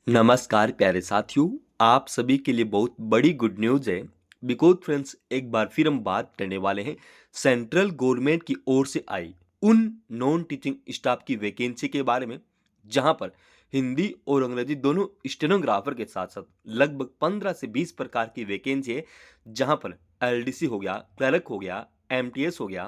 नमस्कार प्यारे साथियों। आप सभी के लिए बहुत बड़ी गुड न्यूज़ है। बिकॉज फ्रेंड्स, एक बार फिर हम बात करने वाले हैं सेंट्रल गवर्नमेंट की ओर से आई उन नॉन टीचिंग स्टाफ की वैकेंसी के बारे में, जहां पर हिंदी और अंग्रेजी दोनों स्टेनोग्राफर के साथ साथ लगभग 15 से 20 प्रकार की वैकेंसी है। जहां पर एलडीसी हो गया, क्लर्क हो गया, एमटीएस हो गया,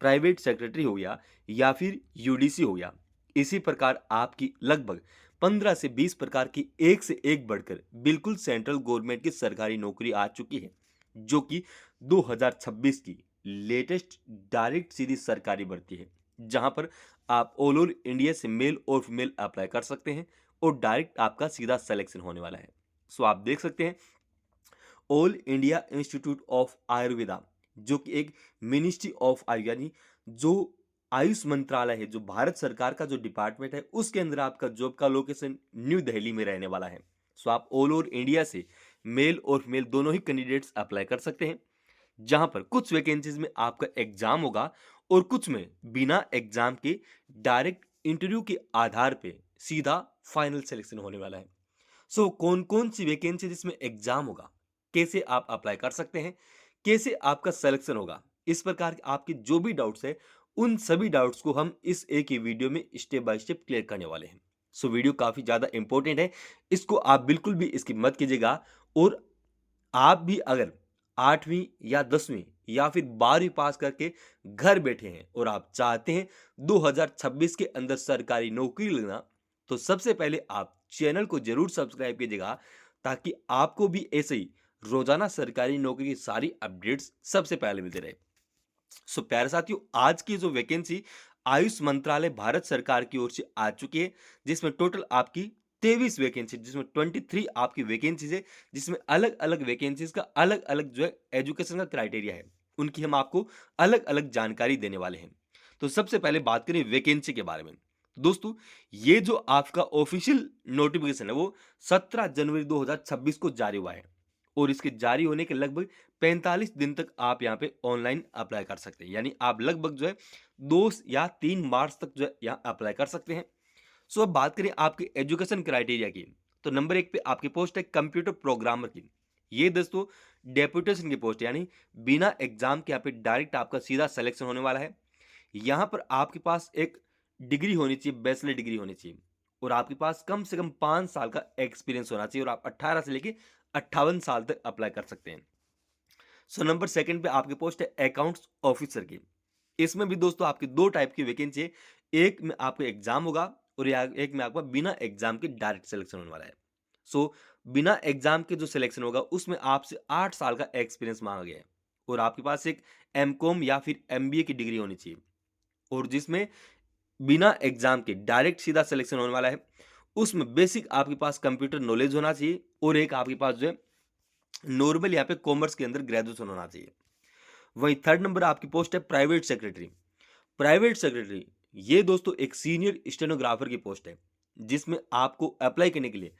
प्राइवेट सेक्रेटरी हो गया या फिर यूडीसी हो गया। इसी प्रकार आपकी लगभग 15 से 20 प्रकार की एक से एक बढ़कर बिल्कुल सेंट्रल गवर्नमेंट की सरकारी नौकरी आ चुकी है, जो कि 2026 की लेटेस्ट डायरेक्ट सीधी सरकारी भर्ती है। जहां पर आप ऑल ओवर इंडिया से मेल और फीमेल अप्लाई कर सकते हैं और डायरेक्ट आपका सीधा सिलेक्शन होने वाला है। सो आप देख सकते हैं all India institute of Ayurveda, जो कि एक मिनिस्ट्री ऑफ आयु यानी जो आयुष मंत्रालय है, जो भारत सरकार का जो डिपार्टमेंट है, उसके अंदर आपका जॉब का लोकेशन न्यू दिल्ली में रहने वाला है। सो आप ऑल ओवर इंडिया से मेल और फीमेल दोनों ही कैंडिडेट्स अप्लाई कर सकते हैं। जहां पर कुछ वैकेंसीज में आपका एग्जाम होगा और कुछ में बिना एग्जाम के डायरेक्ट इंटरव्यू के आधार पे सीधा फाइनल सिलेक्शन होने वाला है। सो कौन कौन सी वैकेंसी जिसमें एग्जाम होगा, कैसे आप अप्लाई कर सकते हैं, कैसे आपका सिलेक्शन होगा, इस प्रकार के आपके जो भी डाउट्स है, उन सभी डाउट्स को हम इस एक ही वीडियो में स्टेप बाय स्टेप क्लियर करने वाले हैं। सो वीडियो काफी ज्यादा इंपॉर्टेंट है, इसको आप बिल्कुल भी स्किप मत कीजिएगा। और आप भी अगर 8वीं या 10वीं या फिर 12वीं पास करके घर बैठे हैं और आप चाहते हैं 2026 के अंदर सरकारी नौकरी लेना, तो सबसे पहले आप चैनल को जरूर सब्सक्राइब कीजिएगा, ताकि आपको भी ऐसे ही रोजाना सरकारी नौकरी की सारी अपडेट्स सबसे पहले मिलते रहे। सो प्यारे साथियों, आज की जो वैकेंसी आयुष मंत्रालय भारत सरकार की ओर से आ चुकी है, जिसमें टोटल आपकी 23 वैकेंसी, जिसमें 23 आपकी वैकेंसीज है, जिसमें अलग अलग वैकेंसीज का अलग अलग जो है एजुकेशन का क्राइटेरिया है, उनकी हम आपको अलग अलग जानकारी देने वाले हैं। तो सबसे पहले बात करें वैकेंसी के बारे में। दोस्तों, ये जो आपका ऑफिशियल नोटिफिकेशन है वो 17 जनवरी 2026 को जारी हुआ है, और इसके जारी होने के लगभग 45 दिन तक आप यहाँ पे ऑनलाइन अप्लाई कर सकते हैं। यानी आप लगभग जो है 2 या 3 मार्च तक जो है यहाँ अप्लाई कर सकते हैं। सो अब बात करें आपके एजुकेशन क्राइटेरिया की, तो नंबर 1 पे आपकी पोस्ट है कंप्यूटर प्रोग्रामर की। ये दोस्तों डेपुटेशन की पोस्ट है, यानी बिना एग्जाम के यहाँ पे डायरेक्ट आपका सीधा सिलेक्शन होने वाला है। यहाँ पर आपके पास एक डिग्री होनी चाहिए, बैचलर डिग्री होनी चाहिए, और आपके पास कम से कम 5 साल का एक्सपीरियंस होना चाहिए, और आप 18 से लेके 58 साल तक अप्लाई कर सकते हैं। सो नंबर सेकंड पे आपकी पोस्ट है अकाउंट्स ऑफिसर की। इसमें भी दोस्तों आपकी दो टाइप की वैकेंसी है, एक में आपको एग्जाम होगा और एक में आपका बिना एग्जाम के डायरेक्ट सिलेक्शन होने वाला है। सो बिना एग्जाम के जो सिलेक्शन होगा उसमें आपसे 8 साल का एक्सपीरियंस मांगा गया है, और आपके पास एक एमकॉम या फिर एमबीए की डिग्री होनी चाहिए। और जिसमें बिना एग्जाम के डायरेक्ट सीधा सिलेक्शन होने वाला है, उसमें बेसिक आपके पास कंप्यूटर नॉलेज होना चाहिए, और एक आपके पास जो है नॉर्मल यहाँ पे कॉमर्स के अंदर ग्रेजुएशन होना चाहिए। वहीं थर्ड नंबर आपकी पोस्ट है प्राइवेट सेक्रेटरी। प्राइवेट सेक्रेटरी ये दोस्तों एक सीनियर स्टेनोग्राफर की पोस्ट है, जिसमें आपको अप्लाई करने के लिए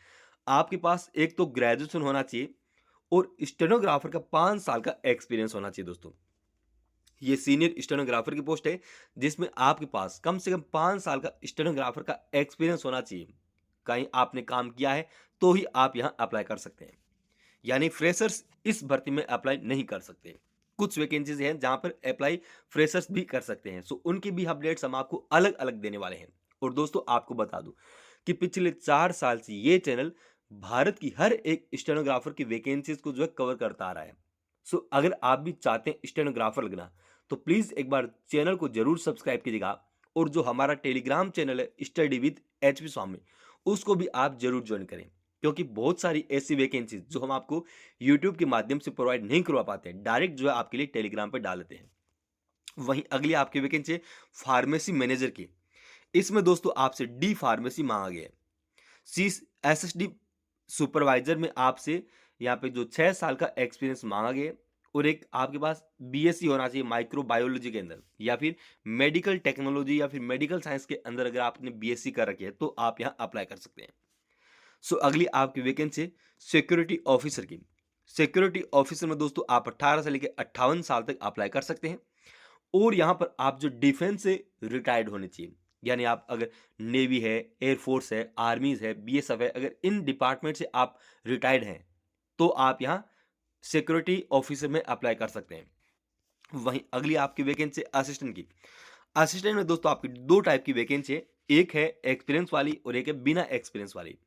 आपके पास एक तो ग्रेजुएशन होना चाहिए और स्टेनोग्राफर का 5 साल का एक्सपीरियंस होना चाहिए। दोस्तों, ये सीनियर स्टेनोग्राफर की पोस्ट है, जिसमें आपके पास कम से कम 5 साल का स्टेनोग्राफर का एक्सपीरियंस होना चाहिए। कहीं आपने काम किया है तो ही आप यहाँ अप्लाई कर सकते हैं, यानी फ्रेशर्स इस भर्ती में अप्लाई नहीं कर सकते। कुछ वैकेंसीज हैं जहां पर अप्लाई फ्रेशर्स भी कर सकते हैं। सो उनकी भी अपडेट्स हम आपको अलग अलग देने वाले हैं। और दोस्तों, आपको बता दूं कि पिछले 4 साल से ये चैनल भारत की हर एक स्टेनोग्राफर की वैकेंसीज को जो है कवर करता आ रहा है। सो अगर आप भी चाहते हैं स्टेनोग्राफर लगना, तो प्लीज एक बार चैनल को जरूर सब्सक्राइब कीजिएगा, और जो हमारा टेलीग्राम चैनल है स्टडी विद एचपी स्वामी, उसको भी आप जरूर ज्वाइन करें, क्योंकि बहुत सारी ऐसी वैकेंसीज जो हम आपको यूट्यूब के माध्यम से प्रोवाइड नहीं करवा पाते हैं, डायरेक्ट जो है आपके लिए टेलीग्राम पर डाल देते हैं। वहीं अगली आपकी वैकेंसी है फार्मेसी मैनेजर की। इसमें दोस्तों आपसे डी फार्मेसी मांगा गया है। सी एसएसडी सुपरवाइजर में आपसे यहाँ पे जो 6 साल का एक्सपीरियंस मांगा गया है, और एक आपके पास बीएससी होना चाहिए माइक्रोबायोलॉजी के अंदर, या फिर मेडिकल टेक्नोलॉजी या फिर मेडिकल साइंस के अंदर अगर आपने बीएससी कर रखी है तो आप यहाँ अप्लाई कर सकते हैं। सो अगली आपकी वैकेंसी सिक्योरिटी ऑफिसर की। सिक्योरिटी ऑफिसर में दोस्तों आप 18 से लेकर 58 साल तक अप्लाई कर सकते हैं, और यहां पर आप जो डिफेंस से रिटायर्ड होने चाहिए, यानी आप अगर नेवी है, एयरफोर्स है, आर्मीज है, बीएसएफ है, अगर इन डिपार्टमेंट से आप रिटायर्ड हैं तो आप यहाँ सिक्योरिटी ऑफिसर में अप्लाई कर सकते हैं। वहीं अगली आपकी वैकेंसी असिस्टेंट की। असिस्टेंट में दोस्तों आपकी दो टाइप की वैकेंसी है, एक है एक्सपीरियंस वाली और एक है बिना एक्सपीरियंस वाली।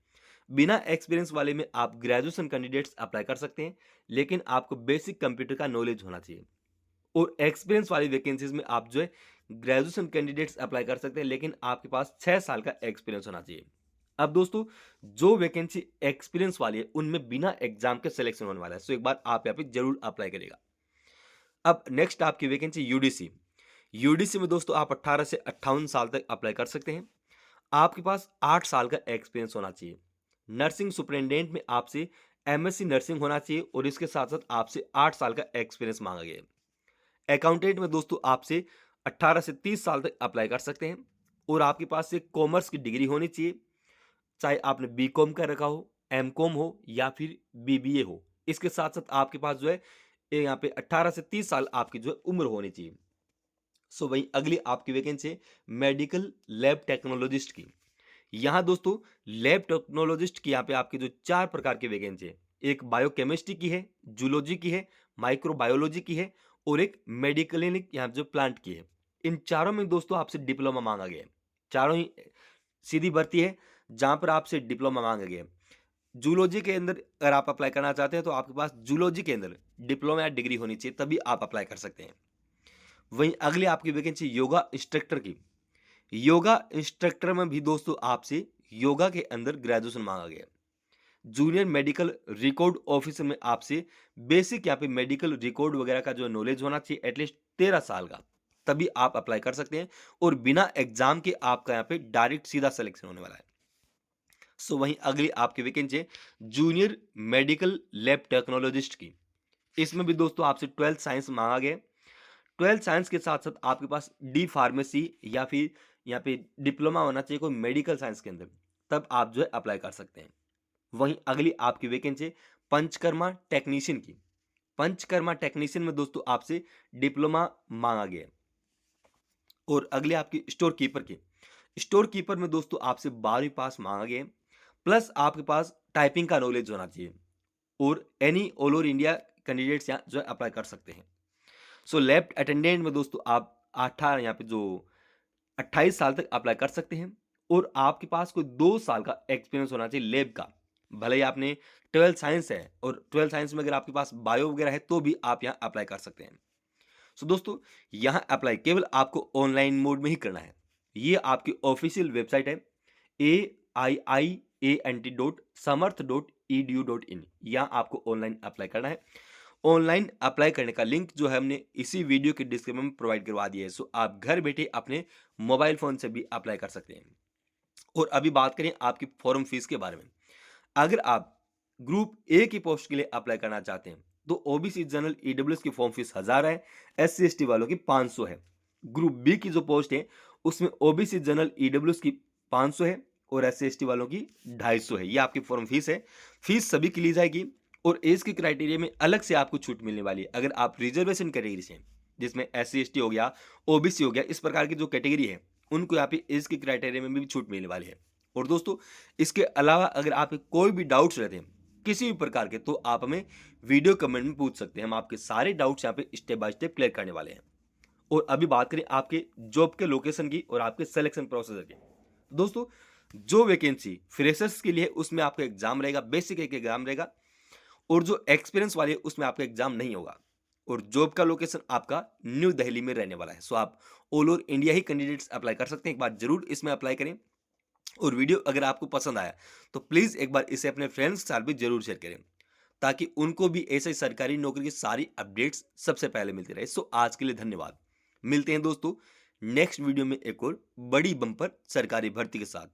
बिना एक्सपीरियंस वाले में आप ग्रेजुएशन कैंडिडेट्स अप्लाई कर सकते हैं, लेकिन आपको बेसिक कंप्यूटर का नॉलेज होना चाहिए। और एक्सपीरियंस वाली वैकेंसीज में आप जो है ग्रेजुएशन कैंडिडेट्स अप्लाई कर सकते हैं, लेकिन आपके पास 6 साल का एक्सपीरियंस होना चाहिए। अब दोस्तों, जो वैकेंसी एक्सपीरियंस वाली है उनमें बिना एग्जाम के सिलेक्शन होने वाला है, सो एक बार आप यहाँ पे जरूर अप्लाई करेगा। अब नेक्स्ट आपकी वैकेंसी यूडीसी। यूडीसी में दोस्तों आप 18 से 58 साल तक अप्लाई कर सकते हैं। आपके पास 8 साल का एक्सपीरियंस होना चाहिए। नर्सिंग सुपरिटेंडेंट में आपसे एमएससी नर्सिंग होना चाहिए और इसके साथ साथ आपसे 8 साल का एक्सपीरियंस मांगा गया है। अकाउंटेंट में दोस्तों आपसे 18 से 30 साल तक अप्लाई कर सकते हैं और आपके पास से कॉमर्स की डिग्री होनी चाहिए, चाहे आपने बीकॉम कर रखा हो, एमकॉम हो या फिर बीबीए हो। इसके साथ साथ आपके पास जो है यहाँ पे 18 से 30 साल आपकी जो है उम्र होनी चाहिए। सो वहीं अगली आपकी वैकेंसी है मेडिकल लैब टेक्नोलॉजिस्ट की। यहाँ दोस्तों लैब टेक्नोलॉजिस्ट की यहाँ पे आपके जो 4 प्रकार की वैकेंसी है, एक बायोकेमिस्ट्री की है, जूलॉजी की है, माइक्रोबायोलॉजी की है और एक मेडिकल यहाँ जो प्लांट की है। इन चारों में दोस्तों आपसे डिप्लोमा मांगा गया है। चारों ही सीधी भर्ती है जहां पर आपसे डिप्लोमा मांगा गया है। जूलॉजी के अंदर अगर आप अप्लाई करना चाहते हैं तो आपके पास जूलॉजी के अंदर डिप्लोमा या डिग्री होनी चाहिए, तभी आप अप्लाई कर सकते हैं। वहीं अगली आपकी वैकेंसी योगा इंस्ट्रक्टर की। योगा इंस्ट्रक्टर में भी दोस्तों आपसे योगा के अंदर ग्रेजुएशन मांगा गया है। जूनियर मेडिकल रिकॉर्ड ऑफिसर में आपसे बेसिक यहाँ पे मेडिकल रिकॉर्ड वगैरह का जो नॉलेज होना चाहिए एटलीस्ट 13 साल का, तभी आप अप्लाई कर सकते हैं और बिना एग्जाम के आपका यहाँ पे डायरेक्ट सीधा सिलेक्शन होने वाला है। सो वहीं अगली आपकी वैकेंसी है जूनियर मेडिकल लैब टेक्नोलॉजिस्ट की। इसमें भी दोस्तों आपसे 12th साइंस मांगा गया है। 12th साइंस के साथ साथ आपके पास डी फार्मेसी या फिर यहाँ पे डिप्लोमा होना चाहिए कोई मेडिकल साइंस के अंदर, तब आप जो है अप्लाई कर सकते हैं। वहीं अगली आपकी वैकेंसी पंचकर्मा टेक्नीशियन की। पंचकर्मा टेक्नीशियन में दोस्तों आपसे डिप्लोमा मांगा गया है। और अगली आपकी स्टोर कीपर की। स्टोर कीपर में दोस्तों आपसे 12वीं पास मांगा गया है, प्लस आपके पास टाइपिंग का नॉलेज होना चाहिए और any all over India candidates यहाँ जो है अप्लाई कर सकते हैं। सो लैब अटेंडेंट में दोस्तों आप 18 यहाँ पे जो 28 साल तक अप्लाई कर सकते हैं और आपके पास कोई 2 साल का एक्सपीरियंस होना चाहिए लैब का। भले ही आपने 12th साइंस है और 12th साइंस में अगर आपके पास बायो वगैरह है तो भी आप यहाँ अप्लाई कर सकते हैं। सो दोस्तों, यहाँ अप्लाई केवल आपको ऑनलाइन मोड में ही करना है। ये आपकी ऑफिशियल वेबसाइट है aiiant.samarth.edu.in। यहाँ आपको ऑनलाइन अप्लाई करना है। ऑनलाइन अप्लाई करने का लिंक जो है हमने इसी वीडियो के डिस्क्रिप्शन में प्रोवाइड करवा दिया है, सो आप घर बैठे अपने मोबाइल फोन से भी अप्लाई कर सकते हैं। और अभी बात करें आपकी फॉर्म फीस के बारे में। अगर आप ग्रुप ए की पोस्ट के लिए अप्लाई करना चाहते हैं तो ओबीसी जनरल ईडब्ल्यूएस की फॉर्म फीस 1000 है, एससी एसटी वालों की 500 है। ग्रुप बी की जो पोस्ट है उसमें ओबीसी जनरल ईडब्ल्यूएस की 500 है और एससी एसटी वालों की 250 है। ये आपकी फॉर्म फीस है। फीस सभी की ली जाएगी और एज के क्राइटेरिया में अलग से आपको छूट मिलने वाली है। अगर आप रिजर्वेशन कैटेगरी से हैं, जिसमें एससी एसटी हो गया, ओबीसी हो गया, इस प्रकार की जो कैटेगरी है उनको यहाँ पे एज के क्राइटेरिया में भी छूट मिलने वाली है। और दोस्तों, इसके अलावा अगर आप कोई भी डाउट्स रहते हैं किसी भी प्रकार के तो आप हमें वीडियो कमेंट में पूछ सकते हैं। हम आपके सारे डाउट्स यहाँ पे स्टेप बाय स्टेप क्लियर करने वाले हैं। और अभी बात करें आपके जॉब के लोकेशन की और आपके सिलेक्शन प्रोसेसर की। दोस्तों, जो वैकेंसी फ्रेशर्स के लिए उसमें आपका एग्जाम रहेगा, बेसिक एक एग्जाम रहेगा, और जो एक्सपीरियंस वाले उसमें आपका एग्जाम नहीं होगा। और जॉब का लोकेशन आपका न्यू दिल्ली में रहने वाला है। सो आप ऑल ओवर इंडिया ही कैंडिडेट्स अप्लाई कर सकते हैं। एक बार जरूर इसमें अप्लाई करें और वीडियो अगर आपको पसंद आया तो प्लीज़ एक बार इसे अपने फ्रेंड्स के साथ भी जरूर शेयर करें, ताकि उनको भी ऐसे सरकारी नौकरी की सारी अपडेट्स सबसे पहले मिलती रहे। सो आज के लिए धन्यवाद। मिलते हैं दोस्तों नेक्स्ट वीडियो में एक और बड़ी बम्पर सरकारी भर्ती के साथ।